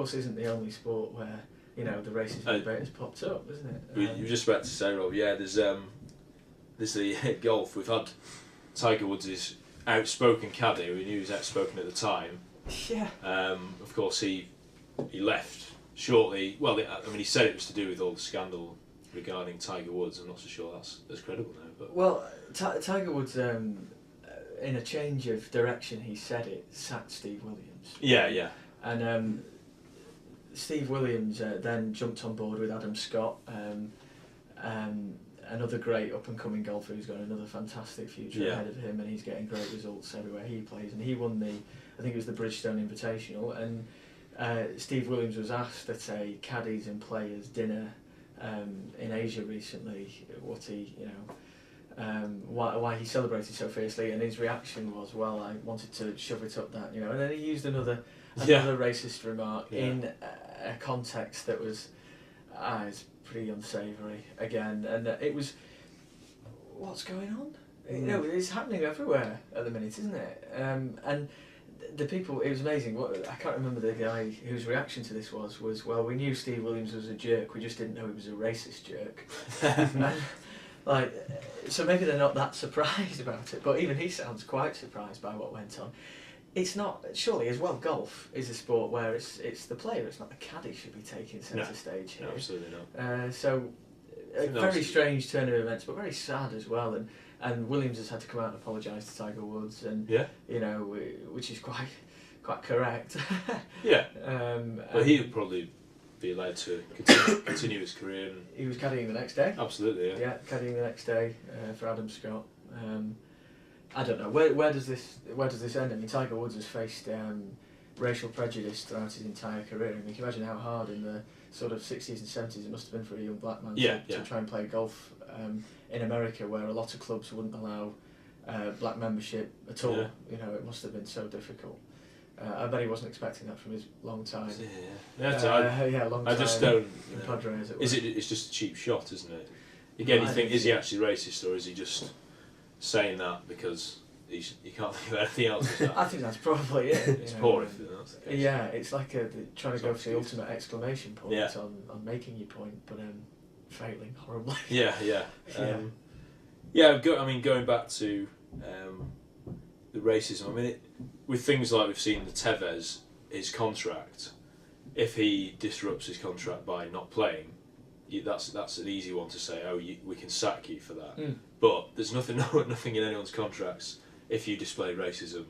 course, isn't the only sport where the racist debate has popped up, isn't it? You were just about to say, Rob. Yeah, there's the golf. We've had Tiger Woods' outspoken caddy. We knew he was outspoken at the time. Yeah. Of course, he left shortly. Well, he said it was to do with all the scandal regarding Tiger Woods. I'm not so sure that's credible now. But well, Tiger Woods, in a change of direction, he said it sacked Steve Williams. Yeah. And Steve Williams then jumped on board with Adam Scott, another great up-and-coming golfer who's got another fantastic future ahead of him, and he's getting great results everywhere he plays. And he won I think it was the Bridgestone Invitational, and Steve Williams was asked at a caddies and players dinner in Asia recently why he celebrated so fiercely, and his reaction was, well, I wanted to shove it up that, and then he used another racist remark in a context that was pretty unsavoury again, and it was, what's going on? It's happening everywhere at the minute, isn't it? And the people, it was amazing. I can't remember the guy whose reaction to this was, well, we knew Steve Williams was a jerk, we just didn't know he was a racist jerk. So maybe they're not that surprised about it, but even he sounds quite surprised by what went on. It's not, surely as well, golf is a sport where it's the player, it's not the caddy should be taking centre stage here. No, absolutely not. So a very strange turn of events, but very sad as well, and Williams has had to come out and apologise to Tiger Woods, and which is quite correct. But he'll probably be allowed to continue his career. And he was caddying the next day. Absolutely, yeah. Yeah, caddying the next day for Adam Scott. I don't know where does this end? I mean, Tiger Woods has faced racial prejudice throughout his entire career. I mean, you can imagine how hard in the sort of 60s and 70s it must have been for a young black man to try and play golf in America, where a lot of clubs wouldn't allow black membership at all. Yeah. It must have been so difficult. I bet he wasn't expecting that from his long time. Long time. I just don't. Padres, It's just a cheap shot, isn't it? Again, you think, is he actually racist, or is he just saying that because you can't think of anything else? I think that's probably it. It's poor if that's the case. Yeah, it's like trying to go for the ultimate exclamation point on making your point, but failing horribly. Going back to the racism. I mean, with things like we've seen the Tevez, his contract, if he disrupts his contract by not playing, that's an easy one to say. We can sack you for that. But there's nothing in anyone's contracts. If you display racism,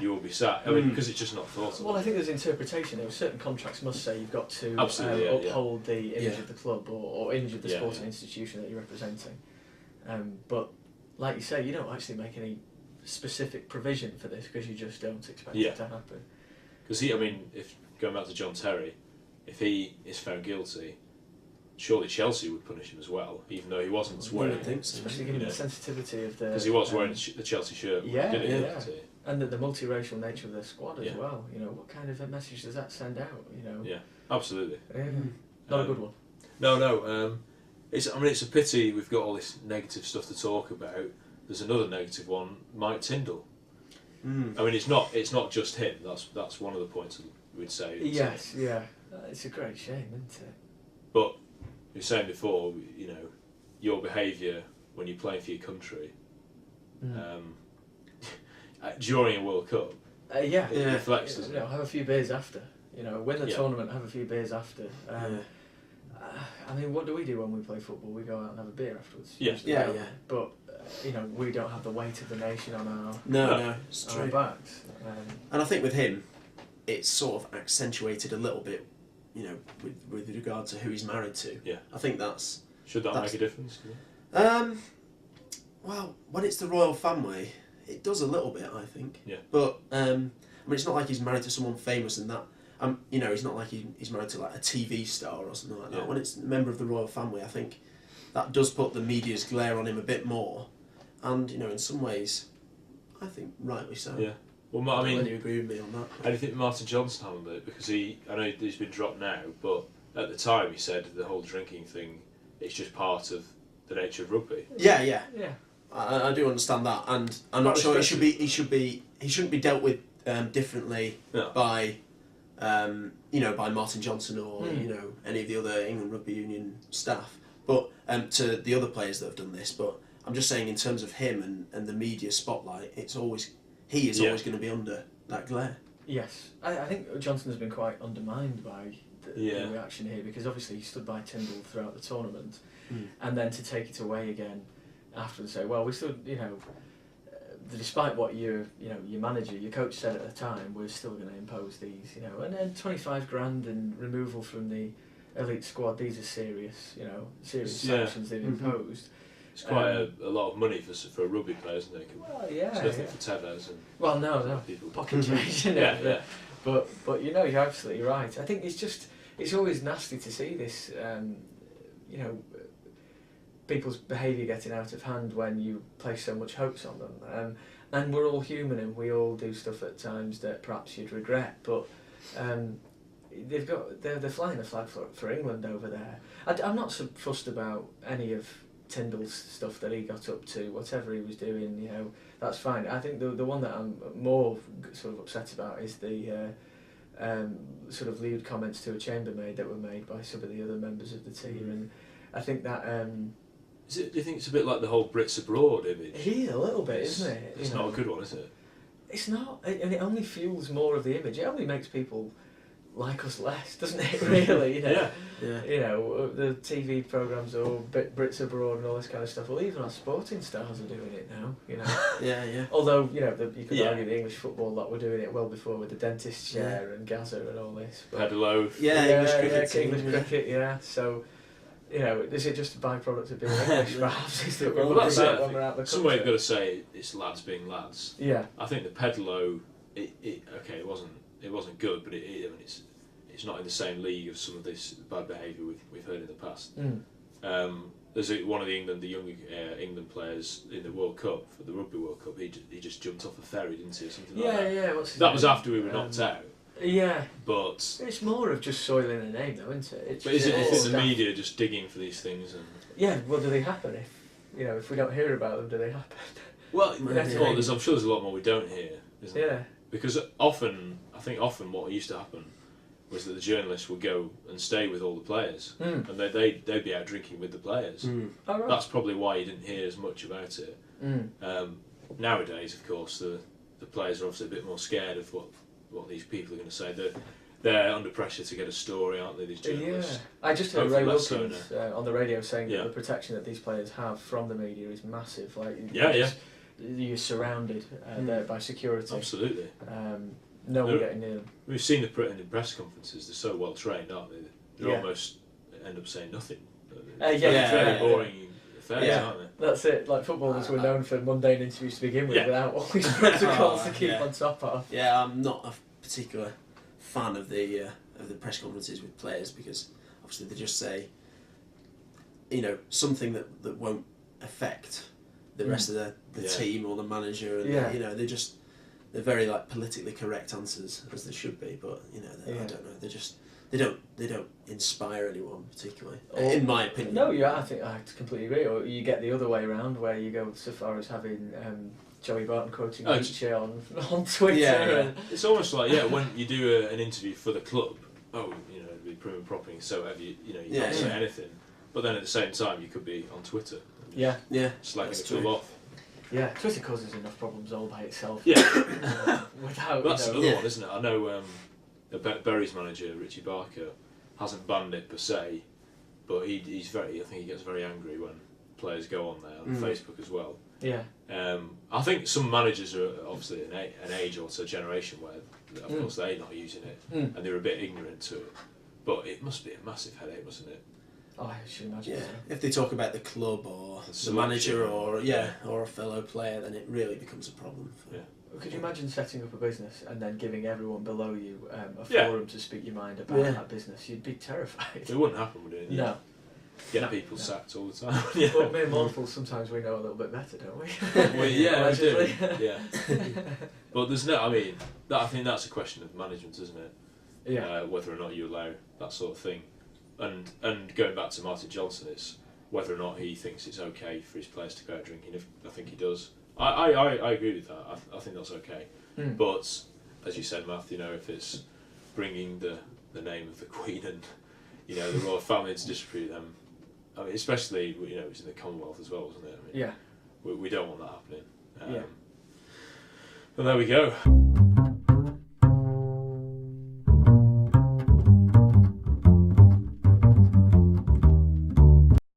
you will be sacked. I mean, because it's just not thought of. Well, I think there's interpretation. Certain contracts must say you've got to uphold the image of the club or image of the sporting institution that you're representing. But like you say, you don't actually make any specific provision for this because you just don't expect it to happen. Because if going back to John Terry, if he is found guilty, surely Chelsea would punish him as well, even though he wasn't wearing it. Especially given the sensitivity of the... Because he was wearing the Chelsea shirt. And the multiracial nature of their squad as well. What kind of a message does that send out? Yeah, absolutely. Not a good one. No. It's a pity we've got all this negative stuff to talk about. There's another negative one, Mike Tindall. I mean, it's not just him. That's one of the points we'd say. Yes, yeah. It's a great shame, isn't it? But we were saying before, your behaviour when you're playing for your country, during a World Cup, reflects, doesn't it? Have a few beers after. Win the tournament, have a few beers after. I mean, what do we do when we play football? We go out and have a beer afterwards. But we don't have the weight of the nation on our backs. And I think with him, it's sort of accentuated a little bit, with regard to who he's married to. Yeah. I think that's... Should that make a difference? Well, when it's the royal family, it does a little bit, I think. Yeah. But, it's not like he's married to someone famous and that. He's not like he's married to like a TV star or something like that. Yeah. When it's a member of the royal family, I think that does put the media's glare on him a bit more. And, in some ways, I think rightly so. Yeah. Well, I don't know whether you agree with me on that. And you think Martin Johnson handled it? Because I know he's been dropped now, but at the time he said the whole drinking thing, it's just part of the nature of rugby. Yeah. I do understand that, and I'm not sure he shouldn't be dealt with differently by by Martin Johnson or any of the other England Rugby Union staff, but to the other players that have done this. But I'm just saying, in terms of him and the media spotlight, he is always going to be under that glare. Yes, I think Johnson has been quite undermined by the reaction here, because obviously he stood by Tyndall throughout the tournament, and then to take it away again after and say, well, we still, despite what your manager, your coach said at the time, we're still going to impose these, and then 25 grand and removal from the elite squad. These are serious sanctions they've imposed. It's quite a lot of money for a rugby player, isn't it? Well, yeah. It's nothing for Tevez and no, people. Pocket change, isn't it? But you're absolutely right. I think it's always nasty to see this, people's behaviour getting out of hand when you place so much hopes on them. And we're all human, and we all do stuff at times that perhaps you'd regret. But they're flying the flag for England over there. I'm not so fussed about any of Tyndall's stuff that he got up to, whatever he was doing. That's fine. I think the one that I'm more sort of upset about is the sort of lewd comments to a chambermaid that were made by some of the other members of the team, and I think that. Do you think it's a bit like the whole Brits abroad image? It is a little bit, isn't it? It's not a good one, is it? It's not, and it only fuels more of the image. It only makes people like us less, doesn't it? Really, Yeah. The TV programs or Brits abroad and all this kind of stuff. Well, even our sporting stars are doing it now. Yeah. Although you could argue the English football lot were doing it well before with the dentist chair and Gaza and all this. Pedalo. English cricket. Yeah. So. Is it just a byproduct of being English, perhaps? Is that Well, that's it. When we're out the some way you've got to say it's lads being lads. Yeah. I think the Pedalo, it wasn't good, but it's not in the same league of some of this bad behaviour we've heard in the past. There's one of the young England players in the World Cup, for the Rugby World Cup. He just jumped off a ferry, didn't he, or something like that? Yeah. That was after we were knocked out. Yeah, but it's more of just soiling a name, though, isn't it? But is it the media just digging for these things? And well, do they happen if we don't hear about them? Do they happen? Well, I'm sure there's a lot more we don't hear, isn't there? Because often what used to happen was that the journalists would go and stay with all the players, and they'd be out drinking with the players. Oh, right. That's probably why you didn't hear as much about it. Nowadays, of course, the players are obviously a bit more scared of what these people are going to say. They're under pressure to get a story, aren't they, these journalists? I just heard Ray Wilkins on the radio saying that the protection that these players have from the media is massive. You're surrounded there by security. Absolutely. No one getting near them. We've seen the press conferences. They're so well trained, aren't they? They almost end up saying nothing. Very boring affairs, aren't they? That's it. Like footballers were known for mundane interviews to begin with, without all these protocols to keep on top of. Yeah, I'm not a particular fan of the press conferences with players, because obviously they just say something that won't affect the rest of the team or the manager, and they're very politically correct answers, as they should be, but I don't know, they don't inspire anyone particularly, in my opinion. No, I think I completely agree. Or you get the other way around, where you go so far as having Joey Barton quoting Nietzsche on Twitter. Yeah. It's almost like when you do an interview for the club, it'd be prim and proper, so you can't say anything. But then at the same time, you could be on Twitter. Slagging the club off. Yeah, Twitter causes enough problems all by itself. Yeah. Without. That's another one, isn't it? I know Bury's manager Richie Barker hasn't banned it per se, but I think he gets very angry when players go on there on Facebook as well. Yeah. I think some managers are obviously an age or a generation where, of course, they're not using it and they're a bit ignorant to it. But it must be a massive headache, mustn't it? Oh, I should imagine. Yeah. If they talk about the club or the manager or a fellow player, then it really becomes a problem. Could you imagine setting up a business and then giving everyone below you a forum to speak your mind about that business? You'd be terrified. It wouldn't happen, would it? No. Get people sacked all the time. But me and Mournful, sometimes we know a little bit better, don't we? Well, we do. Yeah. But there's I think that's a question of management, isn't it? Yeah. Whether or not you allow that sort of thing. And going back to Martin Johnson, it's whether or not he thinks it's okay for his players to go out drinking. I think he does. I agree with that. I think that's okay. But as you said, Matt, if it's bringing the name of the Queen and the royal family to disrepute them. I mean, especially it was in the Commonwealth as well, wasn't it? I mean, we don't want that happening. But there we go.